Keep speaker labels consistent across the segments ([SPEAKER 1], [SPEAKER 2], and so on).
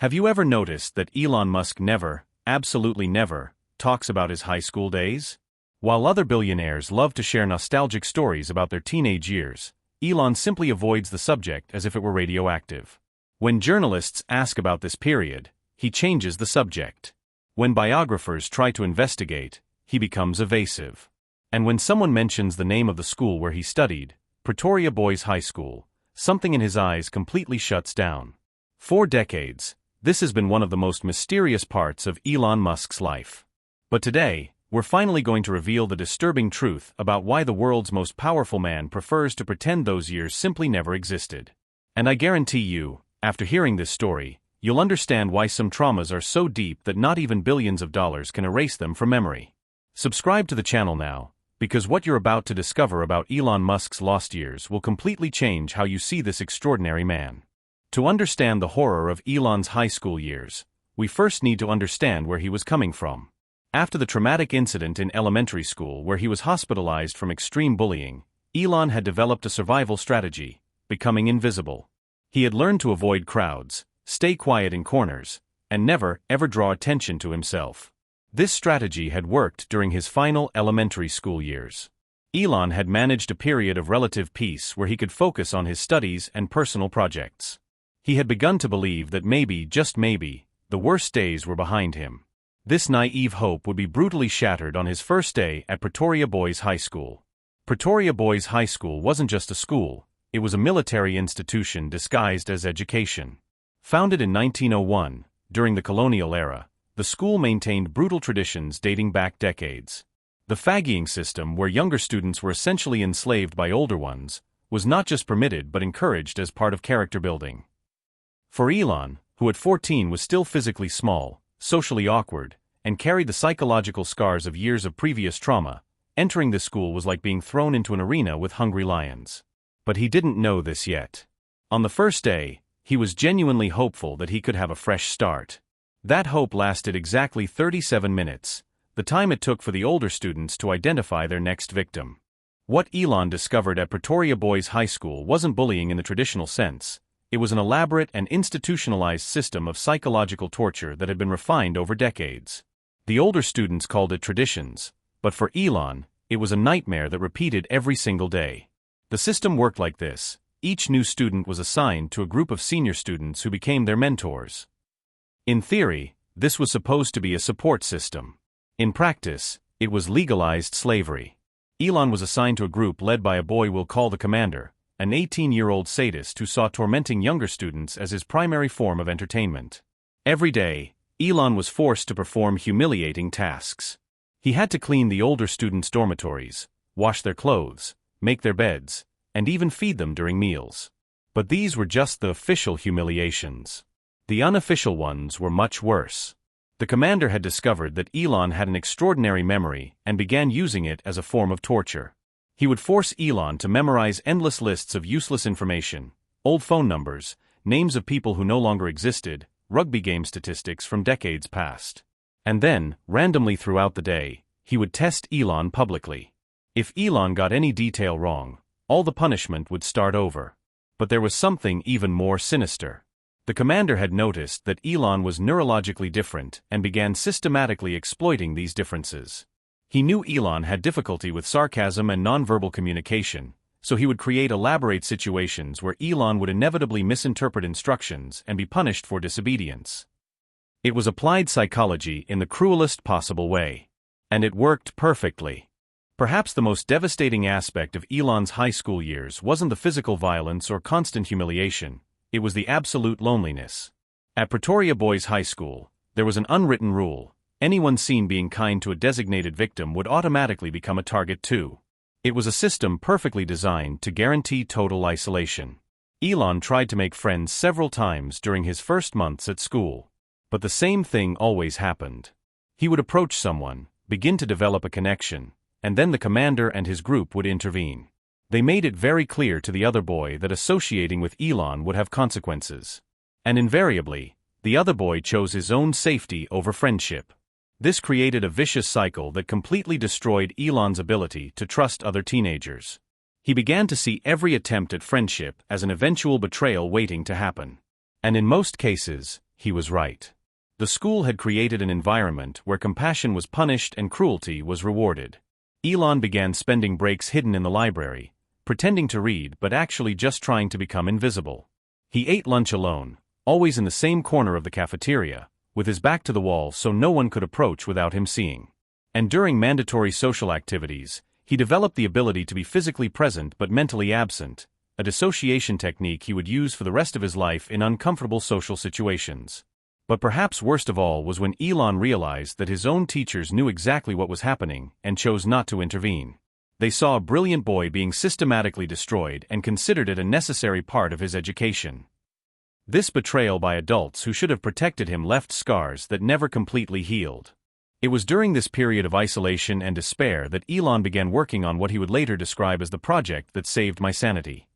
[SPEAKER 1] Have you ever noticed that Elon Musk never, absolutely never, talks about his high school days? While other billionaires love to share nostalgic stories about their teenage years, Elon simply avoids the subject as if it were radioactive. When journalists ask about this period, he changes the subject. When biographers try to investigate, he becomes evasive. And when someone mentions the name of the school where he studied, Pretoria Boys High School, something in his eyes completely shuts down. For decades, this has been one of the most mysterious parts of Elon Musk's life. But today, we're finally going to reveal the disturbing truth about why the world's most powerful man prefers to pretend those years simply never existed. And I guarantee you, after hearing this story, you'll understand why some traumas are so deep that not even billions of dollars can erase them from memory. Subscribe to the channel now, because what you're about to discover about Elon Musk's lost years will completely change how you see this extraordinary man. To understand the horror of Elon's high school years, we first need to understand where he was coming from. After the traumatic incident in elementary school where he was hospitalized from extreme bullying, Elon had developed a survival strategy, becoming invisible. He had learned to avoid crowds, stay quiet in corners, and never, ever draw attention to himself. This strategy had worked during his final elementary school years. Elon had managed a period of relative peace where he could focus on his studies and personal projects. He had begun to believe that maybe, just maybe, the worst days were behind him. This naive hope would be brutally shattered on his first day at Pretoria Boys High School. Pretoria Boys High School wasn't just a school, it was a military institution disguised as education. Founded in 1901, during the colonial era, the school maintained brutal traditions dating back decades. The fagging system, where younger students were essentially enslaved by older ones, was not just permitted but encouraged as part of character building. For Elon, who at 14 was still physically small, socially awkward, and carried the psychological scars of years of previous trauma, entering this school was like being thrown into an arena with hungry lions. But he didn't know this yet. On the first day, he was genuinely hopeful that he could have a fresh start. That hope lasted exactly 37 minutes, the time it took for the older students to identify their next victim. What Elon discovered at Pretoria Boys High School wasn't bullying in the traditional sense. It was an elaborate and institutionalized system of psychological torture that had been refined over decades. The older students called it traditions, but for Elon, it was a nightmare that repeated every single day. The system worked like this: each new student was assigned to a group of senior students who became their mentors. In theory, this was supposed to be a support system. In practice, it was legalized slavery. Elon was assigned to a group led by a boy we'll call the commander, an 18-year-old sadist who saw tormenting younger students as his primary form of entertainment. Every day, Elon was forced to perform humiliating tasks. He had to clean the older students' dormitories, wash their clothes, make their beds, and even feed them during meals. But these were just the official humiliations. The unofficial ones were much worse. The commander had discovered that Elon had an extraordinary memory and began using it as a form of torture. He would force Elon to memorize endless lists of useless information, old phone numbers, names of people who no longer existed, rugby game statistics from decades past. And then, randomly throughout the day, he would test Elon publicly. If Elon got any detail wrong, all the punishment would start over. But there was something even more sinister. The commander had noticed that Elon was neurologically different and began systematically exploiting these differences. He knew Elon had difficulty with sarcasm and nonverbal communication, so he would create elaborate situations where Elon would inevitably misinterpret instructions and be punished for disobedience. It was applied psychology in the cruelest possible way. And it worked perfectly. Perhaps the most devastating aspect of Elon's high school years wasn't the physical violence or constant humiliation, it was the absolute loneliness. At Pretoria Boys High School, there was an unwritten rule: anyone seen being kind to a designated victim would automatically become a target too. It was a system perfectly designed to guarantee total isolation. Elon tried to make friends several times during his first months at school. But the same thing always happened. He would approach someone, begin to develop a connection, and then the commander and his group would intervene. They made it very clear to the other boy that associating with Elon would have consequences. And invariably, the other boy chose his own safety over friendship. This created a vicious cycle that completely destroyed Elon's ability to trust other teenagers. He began to see every attempt at friendship as an eventual betrayal waiting to happen. And in most cases, he was right. The school had created an environment where compassion was punished and cruelty was rewarded. Elon began spending breaks hidden in the library, pretending to read but actually just trying to become invisible. He ate lunch alone, always in the same corner of the cafeteria, with his back to the wall so no one could approach without him seeing. And during mandatory social activities, he developed the ability to be physically present but mentally absent, a dissociation technique he would use for the rest of his life in uncomfortable social situations. But perhaps worst of all was when Elon realized that his own teachers knew exactly what was happening and chose not to intervene. They saw a brilliant boy being systematically destroyed and considered it a necessary part of his education. This betrayal by adults who should have protected him left scars that never completely healed. It was during this period of isolation and despair that Elon began working on what he would later describe as the project that saved my sanity.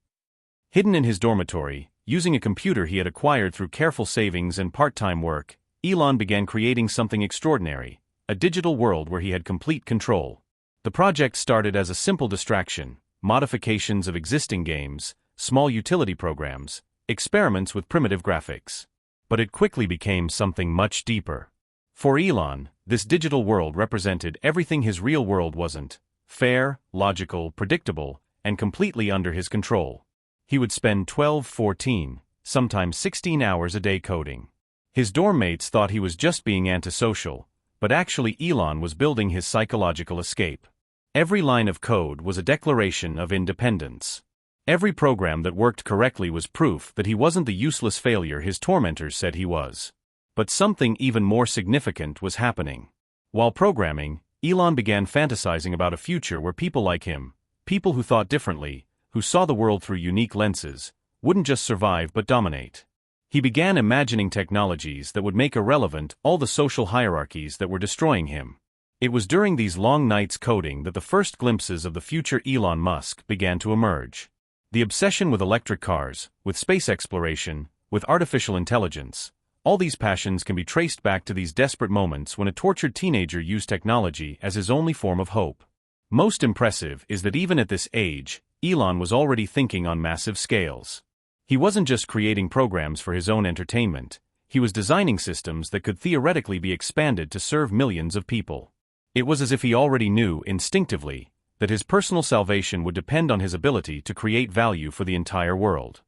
[SPEAKER 1] Hidden in his dormitory, using a computer he had acquired through careful savings and part-time work, Elon began creating something extraordinary, a digital world where he had complete control. The project started as a simple distraction, modifications of existing games, small utility programs, experiments with primitive graphics. But it quickly became something much deeper. For Elon, this digital world represented everything his real world wasn't: fair, logical, predictable, and completely under his control. He would spend 12, 14, sometimes 16 hours a day coding. His dorm mates thought he was just being antisocial, but actually Elon was building his psychological escape. Every line of code was a declaration of independence. Every program that worked correctly was proof that he wasn't the useless failure his tormentors said he was. But something even more significant was happening. While programming, Elon began fantasizing about a future where people like him, people who thought differently, who saw the world through unique lenses, wouldn't just survive but dominate. He began imagining technologies that would make irrelevant all the social hierarchies that were destroying him. It was during these long nights coding that the first glimpses of the future Elon Musk began to emerge. The obsession with electric cars, with space exploration, with artificial intelligence, all these passions can be traced back to these desperate moments when a tortured teenager used technology as his only form of hope. Most impressive is that even at this age, Elon was already thinking on massive scales. He wasn't just creating programs for his own entertainment, he was designing systems that could theoretically be expanded to serve millions of people. It was as if he already knew, instinctively, that his personal salvation would depend on his ability to create value for the entire world.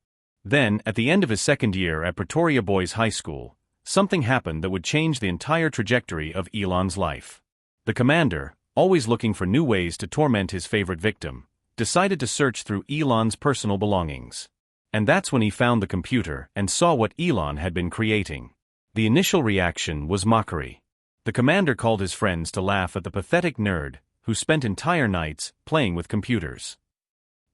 [SPEAKER 1] Then, at the end of his second year at Pretoria Boys High School, something happened that would change the entire trajectory of Elon's life. The commander, always looking for new ways to torment his favorite victim, decided to search through Elon's personal belongings. And that's when he found the computer and saw what Elon had been creating. The initial reaction was mockery. The commander called his friends to laugh at the pathetic nerd who spent entire nights playing with computers.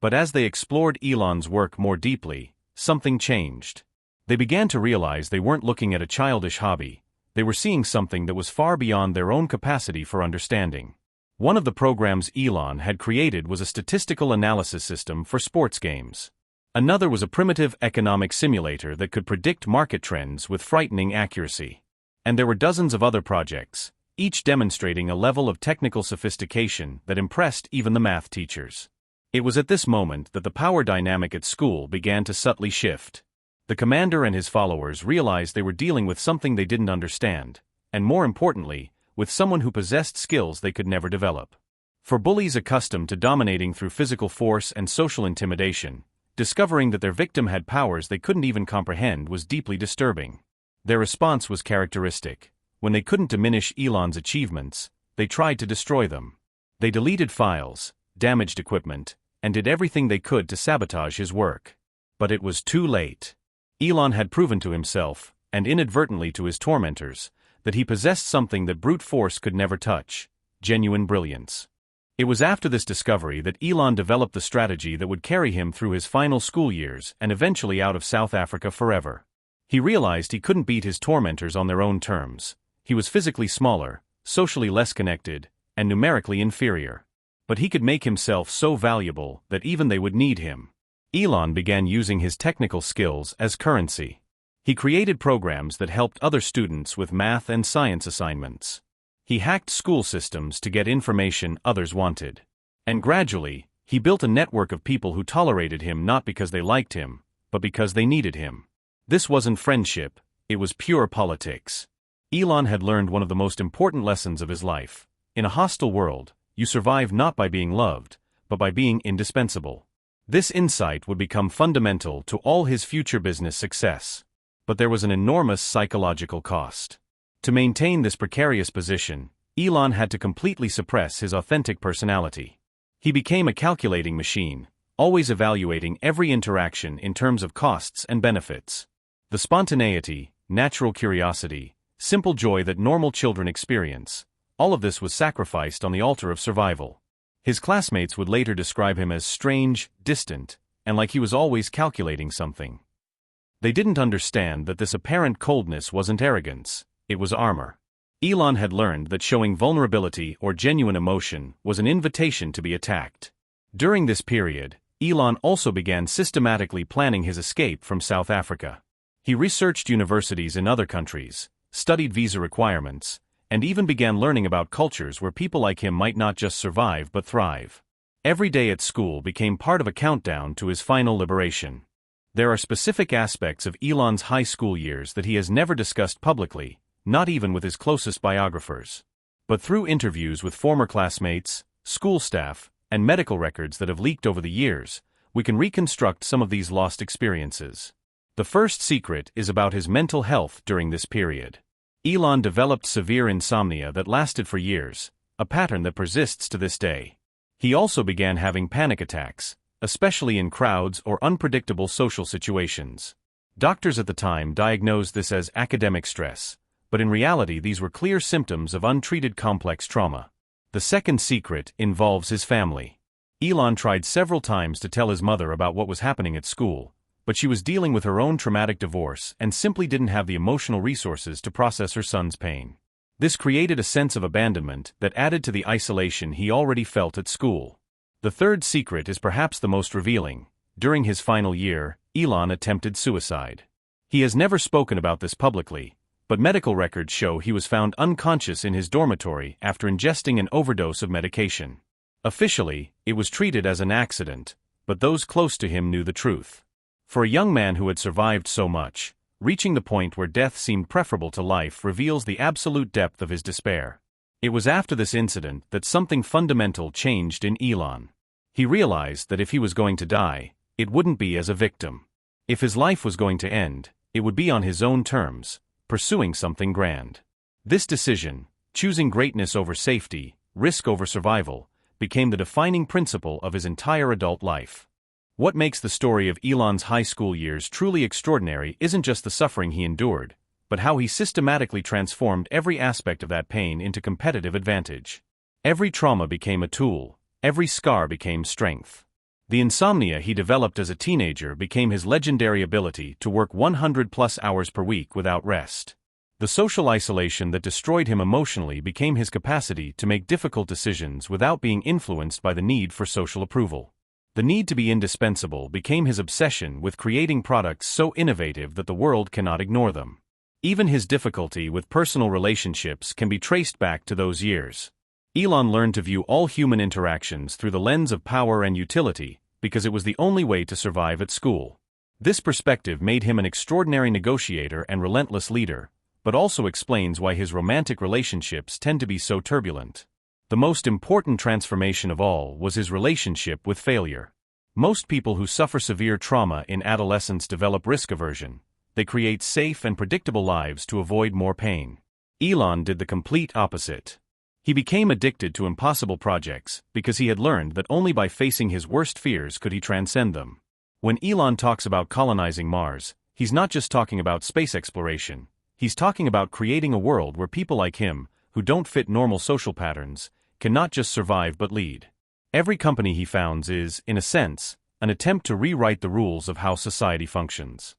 [SPEAKER 1] But as they explored Elon's work more deeply, something changed. They began to realize they weren't looking at a childish hobby, they were seeing something that was far beyond their own capacity for understanding. One of the programs Elon had created was a statistical analysis system for sports games. Another was a primitive economic simulator that could predict market trends with frightening accuracy. And there were dozens of other projects, each demonstrating a level of technical sophistication that impressed even the math teachers. It was at this moment that the power dynamic at school began to subtly shift. The commander and his followers realized they were dealing with something they didn't understand, and more importantly, with someone who possessed skills they could never develop. For bullies accustomed to dominating through physical force and social intimidation, discovering that their victim had powers they couldn't even comprehend was deeply disturbing. Their response was characteristic. When they couldn't diminish Elon's achievements, they tried to destroy them. They deleted files, damaged equipment, and did everything they could to sabotage his work. But it was too late. Elon had proven to himself, and inadvertently to his tormentors, that he possessed something that brute force could never touch: genuine brilliance. It was after this discovery that Elon developed the strategy that would carry him through his final school years and eventually out of South Africa forever. He realized he couldn't beat his tormentors on their own terms. He was physically smaller, socially less connected, and numerically inferior. But he could make himself so valuable that even they would need him. Elon began using his technical skills as currency. He created programs that helped other students with math and science assignments. He hacked school systems to get information others wanted. And gradually, he built a network of people who tolerated him not because they liked him, but because they needed him. This wasn't friendship, it was pure politics. Elon had learned one of the most important lessons of his life. In a hostile world, you survive not by being loved, but by being indispensable. This insight would become fundamental to all his future business success. But there was an enormous psychological cost. To maintain this precarious position, Elon had to completely suppress his authentic personality. He became a calculating machine, always evaluating every interaction in terms of costs and benefits. The spontaneity, natural curiosity, simple joy that normal children experience, all of this was sacrificed on the altar of survival. His classmates would later describe him as strange, distant, and like he was always calculating something. They didn't understand that this apparent coldness wasn't arrogance, it was armor. Elon had learned that showing vulnerability or genuine emotion was an invitation to be attacked. During this period, Elon also began systematically planning his escape from South Africa. He researched universities in other countries, studied visa requirements, and even began learning about cultures where people like him might not just survive but thrive. Every day at school became part of a countdown to his final liberation. There are specific aspects of Elon's high school years that he has never discussed publicly, not even with his closest biographers. But through interviews with former classmates, school staff, and medical records that have leaked over the years, we can reconstruct some of these lost experiences. The first secret is about his mental health during this period. Elon developed severe insomnia that lasted for years, a pattern that persists to this day. He also began having panic attacks, especially in crowds or unpredictable social situations. Doctors at the time diagnosed this as academic stress, but in reality these were clear symptoms of untreated complex trauma. The second secret involves his family. Elon tried several times to tell his mother about what was happening at school, but she was dealing with her own traumatic divorce and simply didn't have the emotional resources to process her son's pain. This created a sense of abandonment that added to the isolation he already felt at school. The third secret is perhaps the most revealing. During his final year, Elon attempted suicide. He has never spoken about this publicly, but medical records show he was found unconscious in his dormitory after ingesting an overdose of medication. Officially, it was treated as an accident, but those close to him knew the truth. For a young man who had survived so much, reaching the point where death seemed preferable to life reveals the absolute depth of his despair. It was after this incident that something fundamental changed in Elon. He realized that if he was going to die, it wouldn't be as a victim. If his life was going to end, it would be on his own terms, pursuing something grand. This decision, choosing greatness over safety, risk over survival, became the defining principle of his entire adult life. What makes the story of Elon's high school years truly extraordinary isn't just the suffering he endured, but how he systematically transformed every aspect of that pain into competitive advantage. Every trauma became a tool, every scar became strength. The insomnia he developed as a teenager became his legendary ability to work 100+ hours per week without rest. The social isolation that destroyed him emotionally became his capacity to make difficult decisions without being influenced by the need for social approval. The need to be indispensable became his obsession with creating products so innovative that the world cannot ignore them. Even his difficulty with personal relationships can be traced back to those years. Elon learned to view all human interactions through the lens of power and utility, because it was the only way to survive at school. This perspective made him an extraordinary negotiator and relentless leader, but also explains why his romantic relationships tend to be so turbulent. The most important transformation of all was his relationship with failure. Most people who suffer severe trauma in adolescence develop risk aversion. They create safe and predictable lives to avoid more pain. Elon did the complete opposite. He became addicted to impossible projects because he had learned that only by facing his worst fears could he transcend them. When Elon talks about colonizing Mars, he's not just talking about space exploration. He's talking about creating a world where people like him, who don't fit normal social patterns, can not just survive but lead. Every company he founds is, in a sense, an attempt to rewrite the rules of how society functions.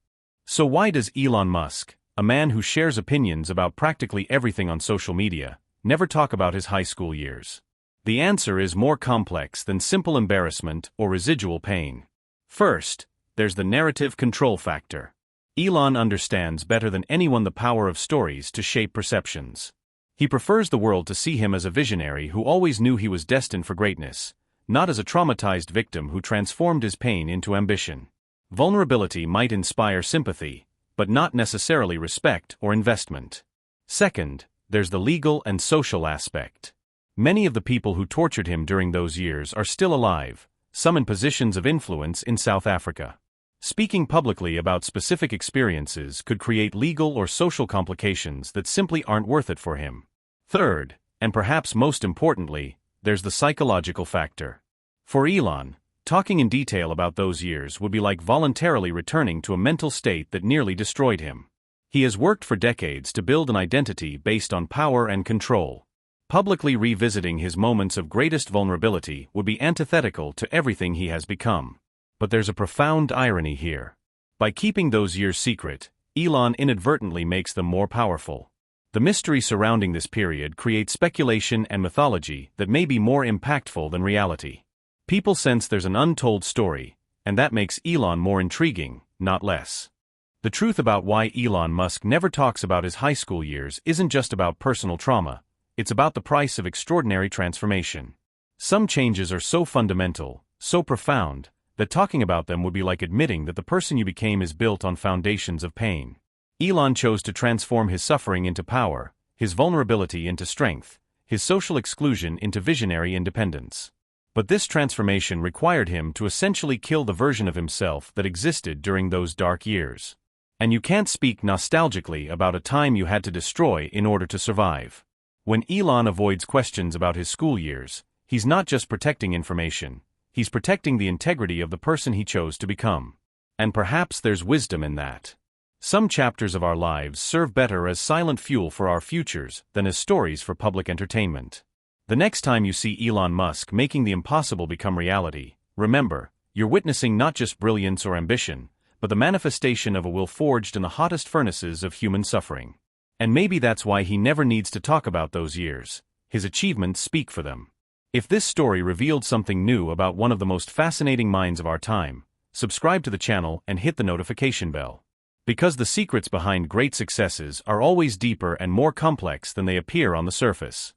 [SPEAKER 1] So why does Elon Musk, a man who shares opinions about practically everything on social media, never talk about his high school years? The answer is more complex than simple embarrassment or residual pain. First, there's the narrative control factor. Elon understands better than anyone the power of stories to shape perceptions. He prefers the world to see him as a visionary who always knew he was destined for greatness, not as a traumatized victim who transformed his pain into ambition. Vulnerability might inspire sympathy, but not necessarily respect or investment. Second, there's the legal and social aspect. Many of the people who tortured him during those years are still alive, some in positions of influence in South Africa. Speaking publicly about specific experiences could create legal or social complications that simply aren't worth it for him. Third, and perhaps most importantly, there's the psychological factor. For Elon, talking in detail about those years would be like voluntarily returning to a mental state that nearly destroyed him. He has worked for decades to build an identity based on power and control. Publicly revisiting his moments of greatest vulnerability would be antithetical to everything he has become. But there's a profound irony here. By keeping those years secret, Elon inadvertently makes them more powerful. The mystery surrounding this period creates speculation and mythology that may be more impactful than reality. People sense there's an untold story, and that makes Elon more intriguing, not less. The truth about why Elon Musk never talks about his high school years isn't just about personal trauma, it's about the price of extraordinary transformation. Some changes are so fundamental, so profound, that talking about them would be like admitting that the person you became is built on foundations of pain. Elon chose to transform his suffering into power, his vulnerability into strength, his social exclusion into visionary independence. But this transformation required him to essentially kill the version of himself that existed during those dark years. And you can't speak nostalgically about a time you had to destroy in order to survive. When Elon avoids questions about his school years, he's not just protecting information, he's protecting the integrity of the person he chose to become. And perhaps there's wisdom in that. Some chapters of our lives serve better as silent fuel for our futures than as stories for public entertainment. The next time you see Elon Musk making the impossible become reality, remember, you're witnessing not just brilliance or ambition, but the manifestation of a will forged in the hottest furnaces of human suffering. And maybe that's why he never needs to talk about those years. His achievements speak for them. If this story revealed something new about one of the most fascinating minds of our time, subscribe to the channel and hit the notification bell. Because the secrets behind great successes are always deeper and more complex than they appear on the surface.